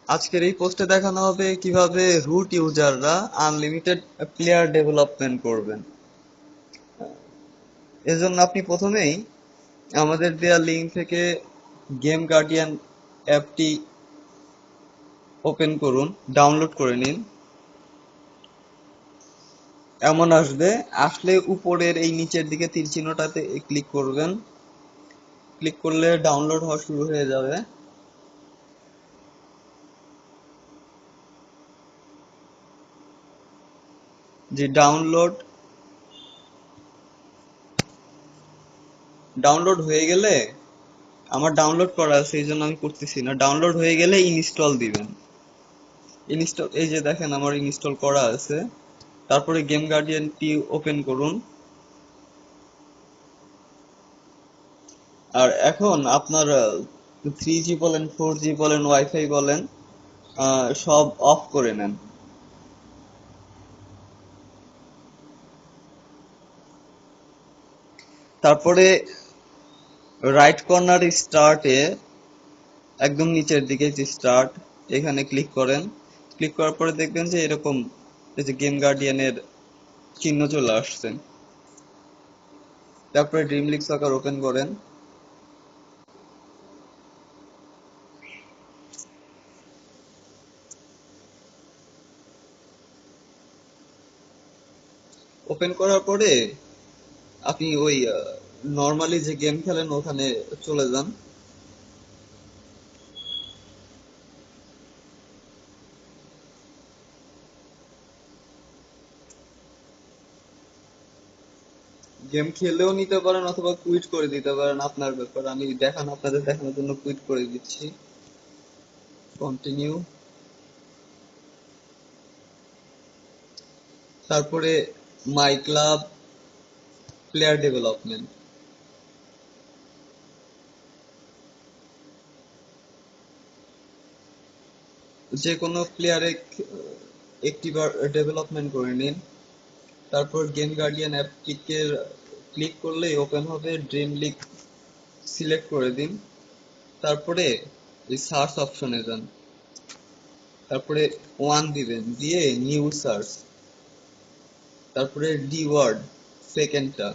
আজকের এই পোস্টে দেখানো হবে কিভাবে রুট ইউজাররা আনলিমিটেড প্লেয়ার ডেভেলপমেন্ট করবেন। এজন্য আপনি প্রথমেই আমাদের দেয়া লিঙ্ক থেকে গেম গার্ডিয়ান অ্যাপটি ওপেন করুন, ডাউনলোড করে নিন। এমন আসবে, আসলে উপরের এই নিচের দিকে তীর চিহ্নটাতে ক্লিক করবেন। ক্লিক করলে ডাউনলোড হওয়া শুরু হয়ে যাবে। যে ডাউনলোড ডাউনলোড হয়ে গেলে, আমার ডাউনলোড করা আছে এই জন্য আমি করতেছি না, ডাউনলোড হয়ে গেলে ইনস্টল দিবেন। ইনস্টল, এই যে দেখেন আমার ইনস্টল করা আছে। তারপরে গেম গার্ডিয়ানটি ওপেন করুন। আর এখন আপনার 3G বলেন, 4G বলেন, ওয়াইফাই বলেন, সব অফ করে নেন। তারপরে রাইট কর্নার স্টার্টে একদম নিচের দিকে যে স্টার্ট, এখানে ক্লিক করেন। ক্লিক করার পরে দেখবেন যে এরকম এই যে গেম গার্ডিয়ানের চিহ্ন চলে আসছে। তারপরে ড্রিম লিগ সকার ওপেন করেন। ওপেন করার পরে আপনি ওই নর্মালি যে গেম খেলেন ওখানে চলে যান। গেম খেলেও নিতে পারেন অথবা কুইট করে দিতে পারেন, আপনার ব্যাপার। আমি আপনাদের দেখানোর জন্য কুইট করে দিচ্ছি। কন্টিনিউ। তারপরে মাই ক্লাব প্লেয়ার ডেভেলপমেন্ট, যে কোনো প্লেয়ারে একটি বার ডেভেলপমেন্ট করে নিন। তারপর গেম গার্ডিয়ান অ্যাপটিকে ক্লিক করলেই ওপেন হবে। ড্রিম লিগ সিলেক্ট করে দিন। তারপরে এই সার্চ অপশনে যান। তারপরে 1 দিবেন, দিয়ে নিউ সার্চ। তারপরে ডি ওয়ার্ড সেকেন্ডটা।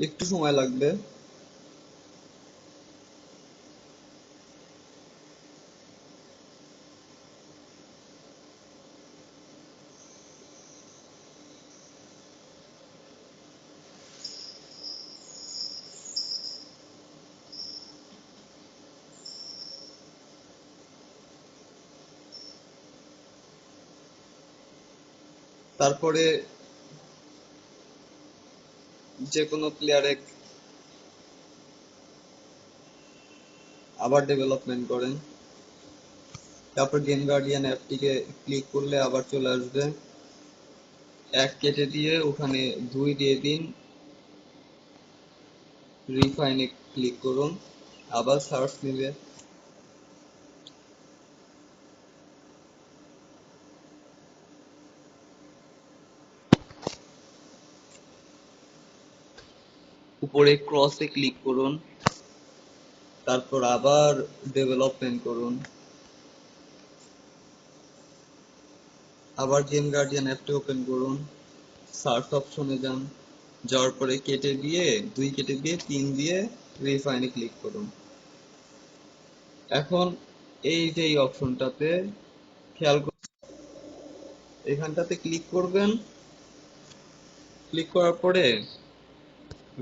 একটু সময় লাগবে। তারপরে যে কোনো প্লেয়ারে আবার ডেভেলপমেন্ট করেন। তারপর গেম গার্ডিয়ান অ্যাপটিকে ক্লিক করলে আবার চলে আসবে। 1 কেটে দিয়ে ওখানে 2 দিয়ে দিন। রিফাইনে ক্লিক করুন, আবার সার্চ নিবে। উপরে ক্রসে ক্লিক করুন, তারপর আবার ডেভেলপমেন্ট করুন। আবার গেম গার্ডিয়ান অ্যাপটি ওপেন করুন, সার্চ অপশনে যান। যাওয়ার পরে কেটে দিয়ে 2 কেটে দিয়ে 3 দিয়ে রিফাইনে ক্লিক করুন। এখন এই যে এই অপশনটাতে খেয়াল করুন, এখানটাতে ক্লিক করবেন। ক্লিক করার পরে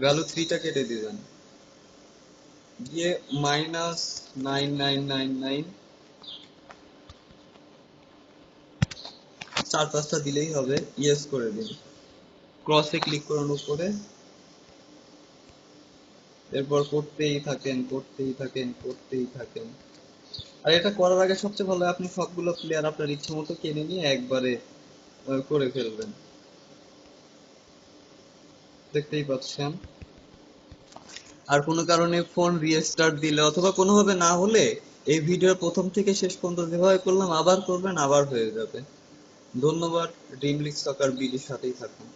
ভ্যালু 3টা কেটে দিবেন, দিয়ে -9999 4-5টা দিলেই হবে। ইয়েস করে দিন। ক্রসে ক্লিক করুন উপরে। এরপর করতেই থাকেন, করতেই থাকেন, করতেই থাকেন। আর এটা করার আগে সবচেয়ে ভালো হয় আপনি সবগুলো প্লেয়ার আপনার ইচ্ছে মতো কিনে নিয়ে একবারে করে ফেলবেন। দেখতেই পাচ্ছেন। আর কোনো কারণে ফোন রিস্টার্ট দিলে অথবা কোনোভাবে না হলে এই ভিডিওর প্রথম থেকে শেষ পর্যন্ত যেভাবে করলাম আবার করবেন, আবার হয়ে যাবে। ধন্যবাদ। ড্রিম লিগ সকার বিডির সাথেই থাকুন।